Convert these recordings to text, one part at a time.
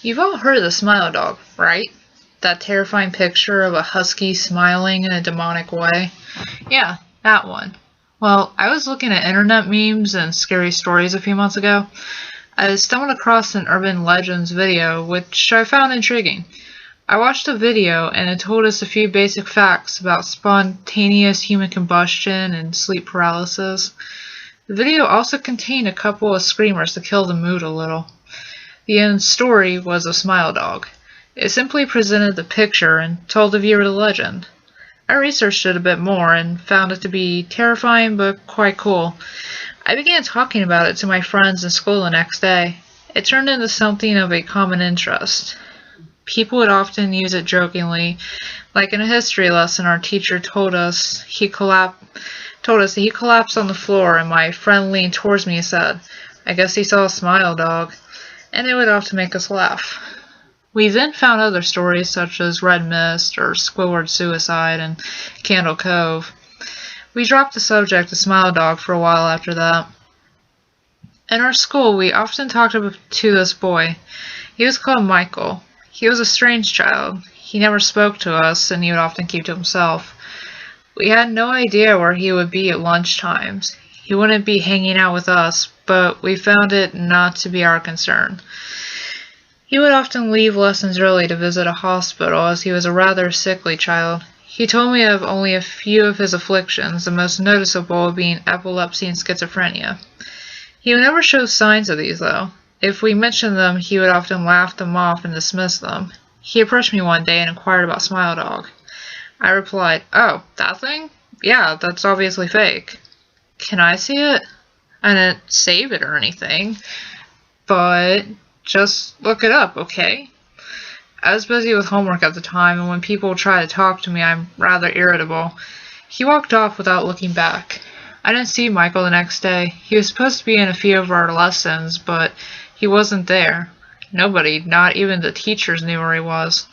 You've all heard of the smile dog, right? That terrifying picture of a husky smiling in a demonic way. Yeah, that one. Well, I was looking at internet memes and scary stories a few months ago. I stumbled across an urban legends video, which I found intriguing. I watched the video and it told us a few basic facts about spontaneous human combustion and sleep paralysis. The video also contained a couple of screamers to kill the mood a little. The end story was a smile dog. It simply presented the picture and told the viewer the legend. I researched it a bit more and found it to be terrifying but quite cool. I began talking about it to my friends in school the next day. It turned into something of a common interest. People would often use it jokingly, like in a history lesson our teacher told us that he collapsed on the floor and my friend leaned towards me and said, "I guess he saw a smile dog," and it would often make us laugh. We then found other stories such as Red Mist or Squidward Suicide and Candle Cove. We dropped the subject of Smile Dog for a while after that. In our school, we often talked to this boy. He was called Michael. He was a strange child. He never spoke to us, and he would often keep to himself. We had no idea where he would be at lunch times. He wouldn't be hanging out with us, but we found it not to be our concern. He would often leave lessons early to visit a hospital as he was a rather sickly child. He told me of only a few of his afflictions, the most noticeable being epilepsy and schizophrenia. He would never show signs of these, though. If we mentioned them, he would often laugh them off and dismiss them. He approached me one day and inquired about Smile Dog. I replied, "Oh, that thing? Yeah, that's obviously fake." "Can I see it?" I didn't save it or anything, but just look it up, okay? I was busy with homework at the time, and when people try to talk to me, I'm rather irritable. He walked off without looking back. I didn't see Michael the next day. He was supposed to be in a few of our lessons, but he wasn't there. Nobody, not even the teachers, knew where he was.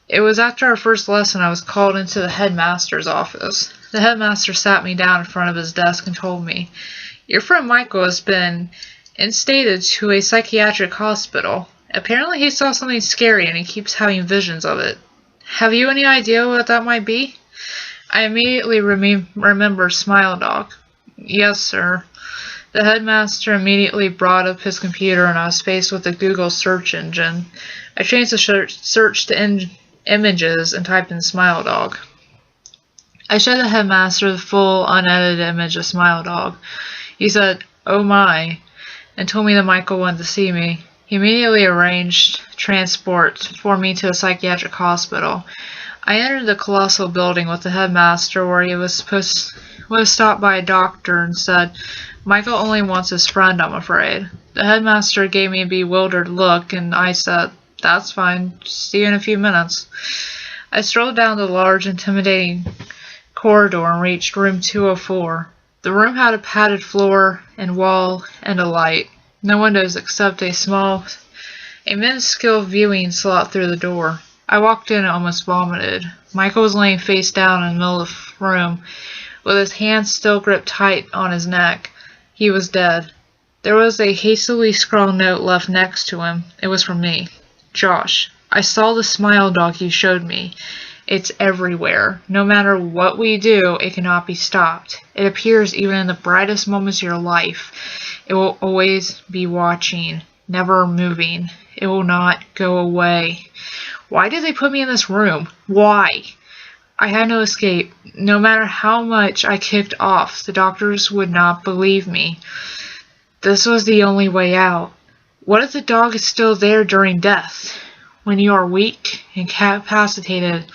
It was after our first lesson I was called into the headmaster's office. The headmaster sat me down in front of his desk and told me, "Your friend Michael has been instated to a psychiatric hospital. Apparently he saw something scary and he keeps having visions of it. Have you any idea what that might be?" I immediately remembered Smile Dog. "Yes, sir." The headmaster immediately brought up his computer and I was faced with the Google search engine. I changed the search to images and typed in Smile Dog. I showed the headmaster the full unedited image of Smile Dog. He said, "Oh my," and told me that Michael wanted to see me. He immediately arranged transport for me to a psychiatric hospital. I entered the colossal building with the headmaster where he was stopped by a doctor and said, "Michael only wants his friend, I'm afraid." The headmaster gave me a bewildered look and I said, "That's fine, see you in a few minutes." I strolled down the large, intimidating corridor and reached room 204. The room had a padded floor and wall and a light. No windows except a minuscule viewing slot through the door. I walked in and almost vomited. Michael was laying face down in the middle of the room, with his hands still gripped tight on his neck. He was dead. There was a hastily scrawled note left next to him. It was from me. "Josh, I saw the Smile Dog you showed me. It's everywhere. No matter what we do, it cannot be stopped. It appears even in the brightest moments of your life. It will always be watching, never moving. It will not go away. Why did they put me in this room? Why?" I had no escape. No matter how much I kicked off, the doctors would not believe me. This was the only way out. What if the dog is still there during death? When you are weak, incapacitated,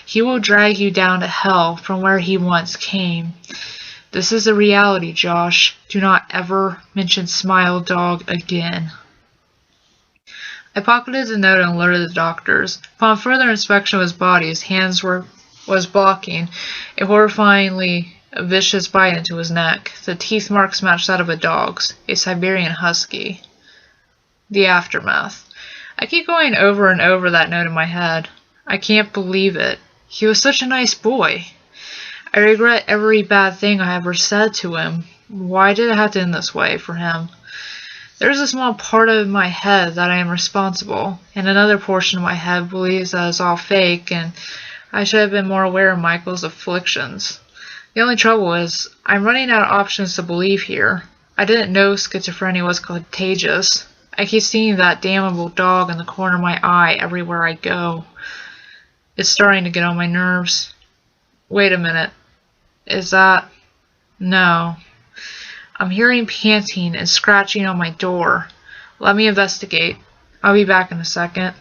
he will drag you down to hell from where he once came. This is the reality, Josh. Do not ever mention Smile Dog again. I pocketed the note and alerted the doctors. Upon further inspection of his body, his hands was blocking a horrifyingly vicious bite into his neck. The teeth marks matched that of a dog's, a Siberian husky. The aftermath. I keep going over and over that note in my head. I can't believe it. He was such a nice boy. I regret every bad thing I ever said to him. Why did it have to end this way for him? There's a small part of my head that I am responsible, and another portion of my head believes that it's all fake, and I should have been more aware of Michael's afflictions. The only trouble is, I'm running out of options to believe here. I didn't know schizophrenia was contagious. I keep seeing that damnable dog in the corner of my eye everywhere I go. It's starting to get on my nerves. Wait a minute. Is that... No. I'm hearing panting and scratching on my door. Let me investigate. I'll be back in a second.